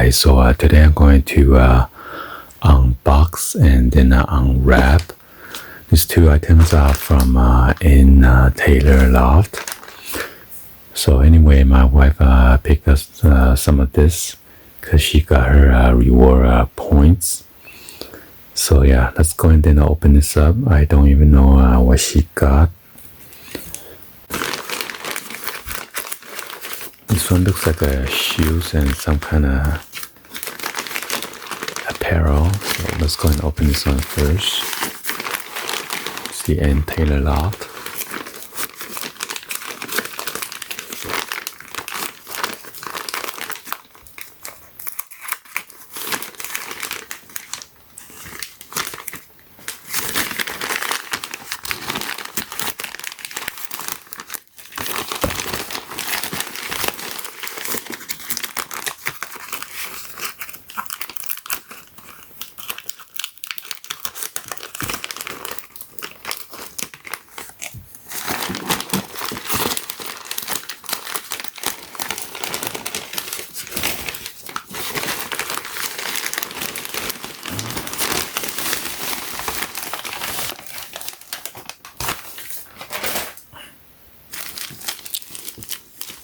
guys. So today I'm going to unbox and then unwrap. These two items are from in Taylor Loft. So anyway, my wife picked us some of this because she got her reward points. So yeah, let's go and then open this up. I don't even know what she got. This one looks like shoes and some kind of apparel. So let's go and open this one first. It's the Ann Taylor Loft.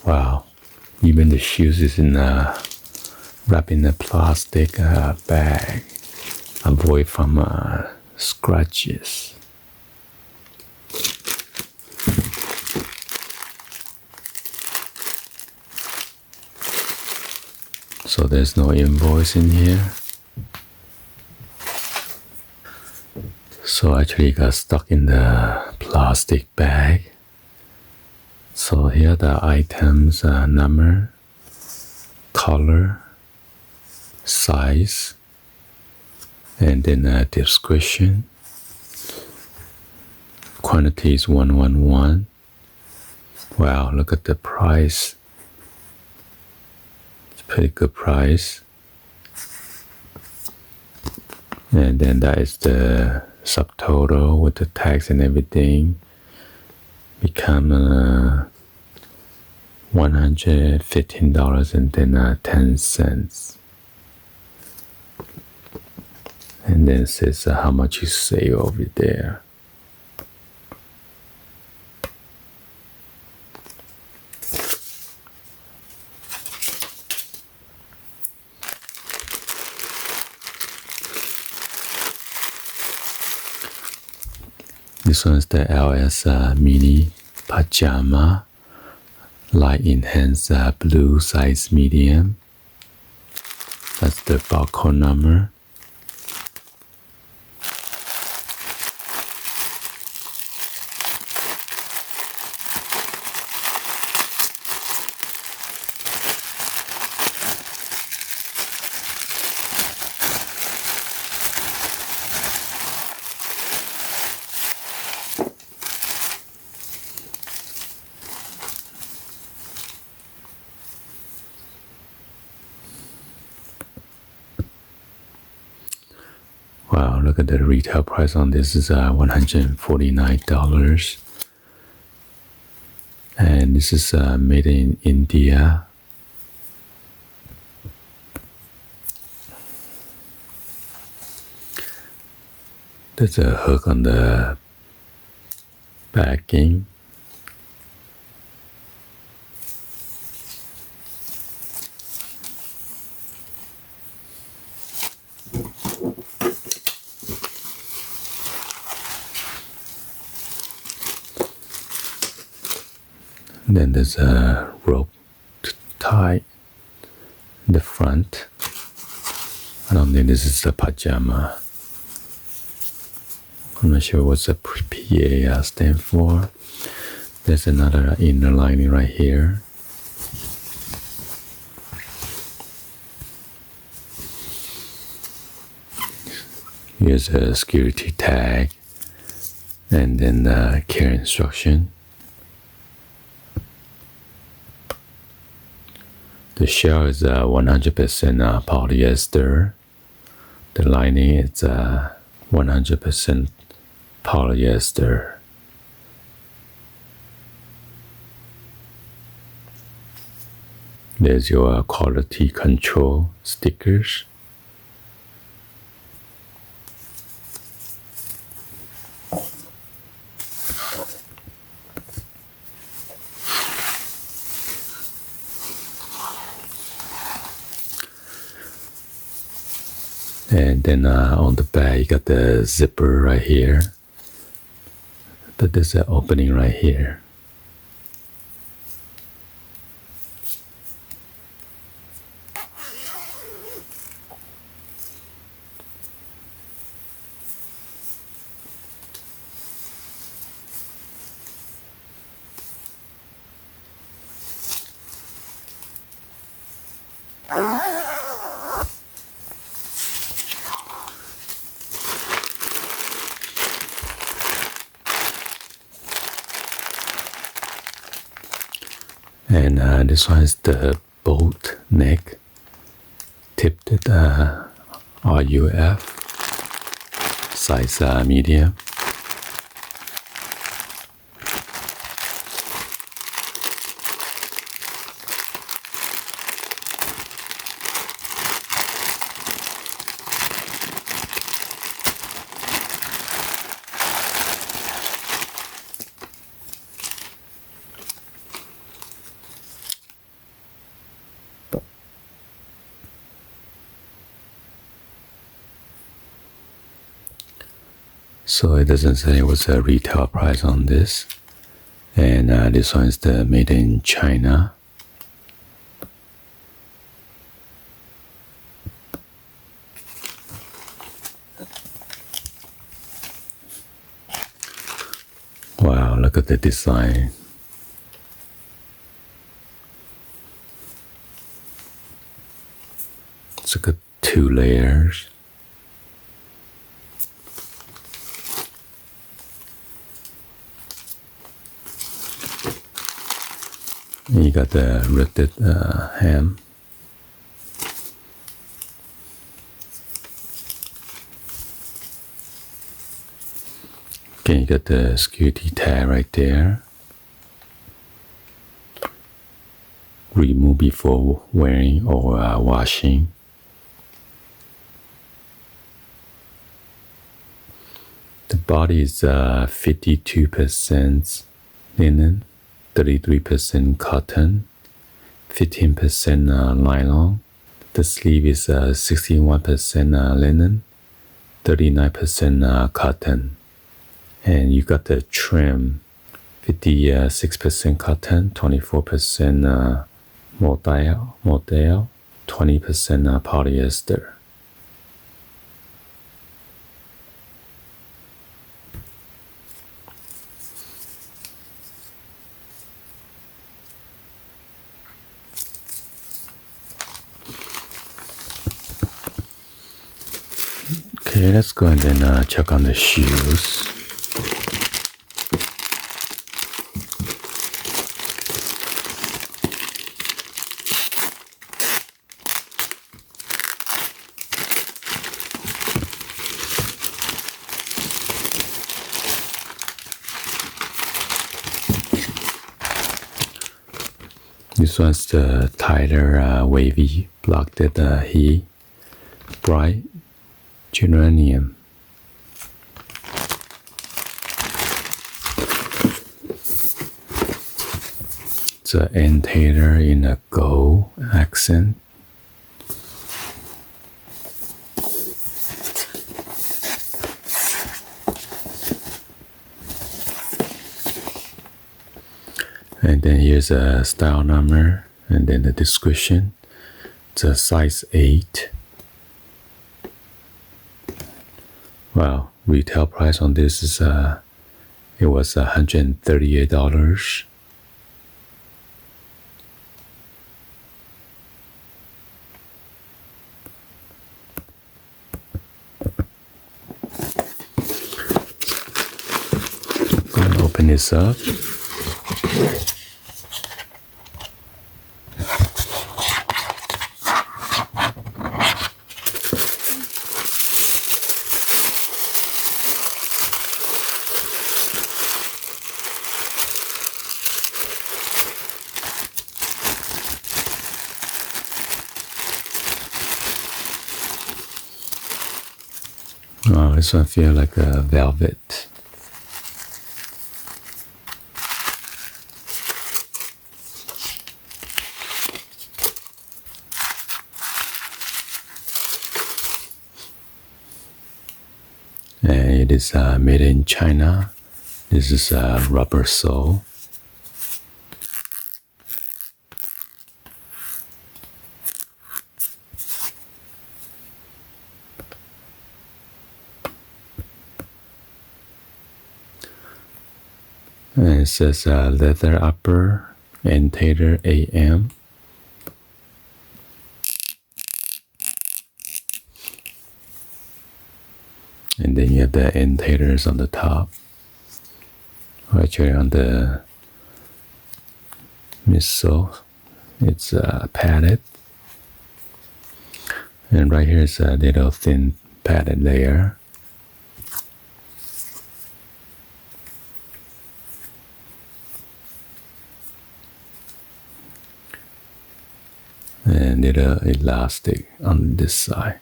Wow, even the shoes is in wrapped in a plastic bag. Avoid from scratches. So there's no invoice in here. So actually it got stuck in the plastic bag. So here are the items, number, color, size, and then a description. Quantity is 111. Wow, look at the price. It's a pretty good price. And then that is the subtotal with the tax and everything. Become $115 and then 10 cents. And then it says how much you save over there. This one is the LS mini pajama, light enhanced blue size medium. That's the barcode number. Wow, look at the retail price on this is $149. And this is made in India. There's a hook on the backing. Then there's a rope to tie in the front. I don't think this is the pajama. I'm not sure what's the PA stand for. There's another inner lining right here. Here's a security tag and then the care instruction. The shell is 100% polyester. The lining is 100% polyester. There's your quality control stickers. And then on the back, you got the zipper right here. But there's an opening right here. And this one is the bolt neck tipped RUF size medium. So it doesn't say what's the retail price on this. And this one is the made in China. Wow, look at the design. It's got 2 layers. And you got the rooted ham. Okay, you got the security tag right there. Remove before wearing or washing. The body is 52% linen, 33% cotton, 15% nylon. The sleeve is 61% linen, 39% cotton. And you got the trim, 56% cotton, 24% modal, 20% polyester. Okay, let's go and then check on the shoes. This one's the Tyler wavy blocked he bright geranium. It's an end tailor in a gold accent. And then here's a style number and then the description. It's a size 8. Wow, retail price on this is it was $138. Go and open this up. Oh, this one feels like a velvet. And it is made in China. This is a rubber sole. And it says leather upper and tailor AM. And then you have the end tailors on the top. Actually on the midsole, it's padded. And right here is a little thin padded layer. And little elastic on this side.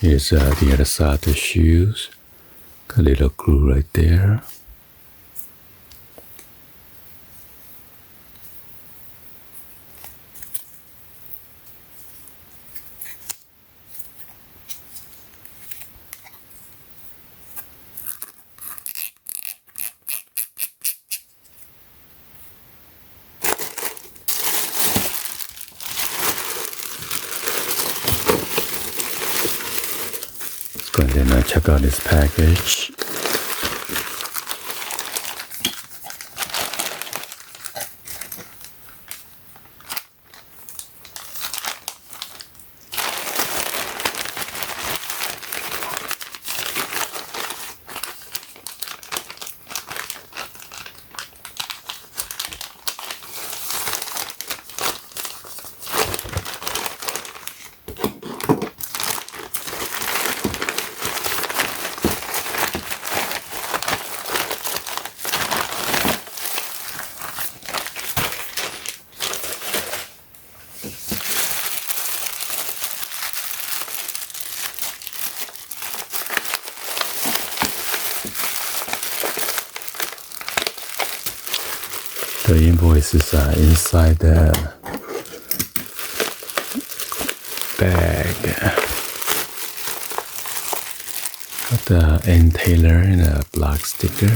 Here's the other side of the shoes. Got a little glue right there. Let's go ahead and check out this package. The invoice is inside the bag. Got the end tailor and a black sticker.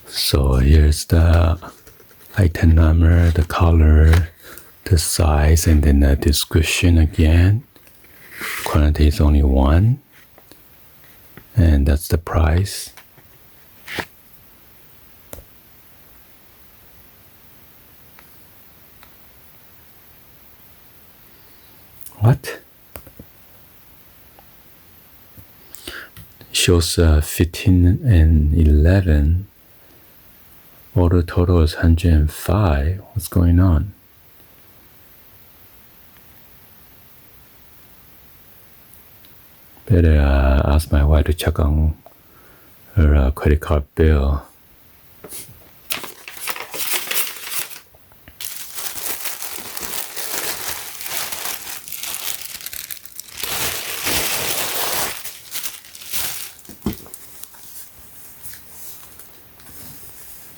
So here's the item number, the color, the size, and then the description again. Quantity is only 1, and that's the price. What? It shows 15 and 11. Order total is 105. What's going on? Better ask my wife to check on her credit card bill.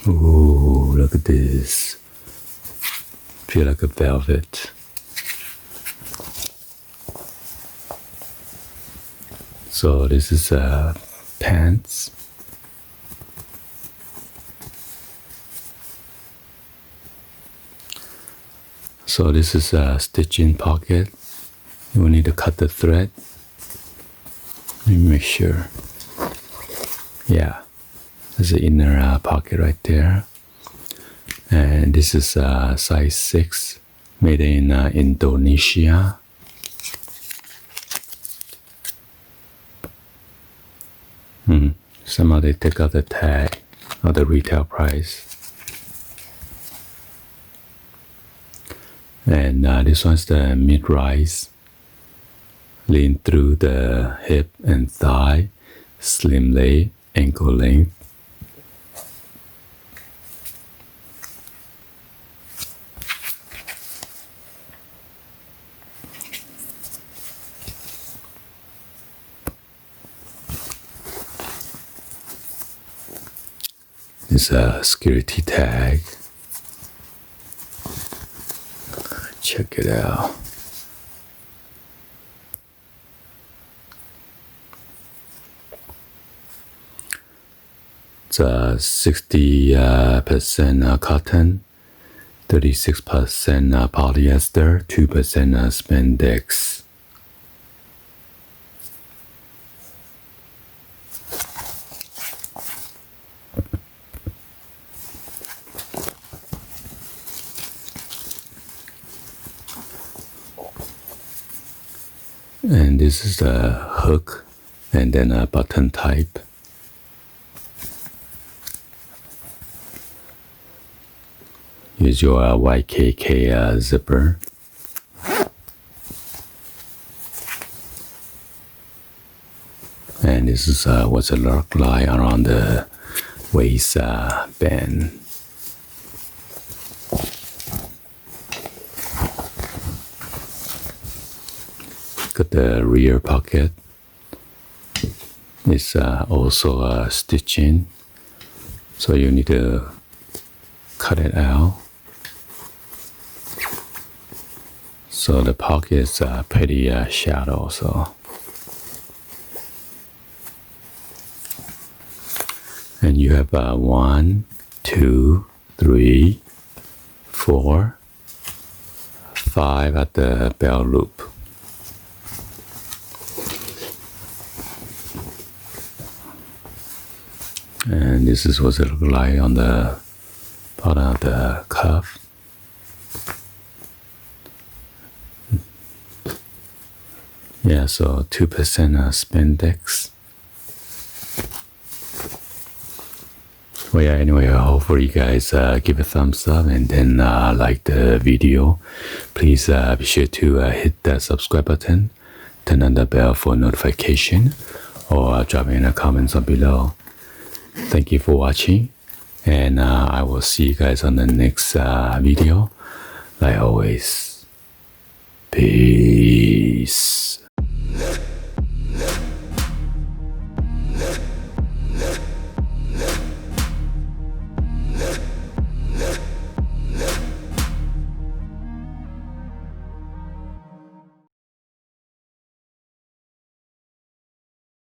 Ooh, look at this. Feel like a velvet. So this is pants. So this is a stitching pocket. You will need to cut the thread. Let me make sure. Yeah, there's the inner pocket right there. And this is size 6, made in Indonesia. Somehow they take out the tag of the retail price. And this one's the mid-rise. Lean through the hip and thigh, slim leg, ankle length. It's a security tag. Check it out. It's 60% cotton, 36% polyester, 2% spandex. And this is the hook and then a button type. Use your YKK zipper. And this is what's a look like around the waist band. Got the rear pocket. It's also stitching, so you need to cut it out. So the pocket is pretty shallow. So, and you have 1, 2, 3, 4, 5 at the belt loop. And this is what it looks like on the bottom of the cuff. Yeah, so 2% spandex. Well, yeah, anyway, hopefully you guys give a thumbs up and then like the video. Please be sure to hit that subscribe button, turn on the bell for notification, or drop in the comments on below. Thank you for watching, and I will see you guys on the next video. Like always, peace.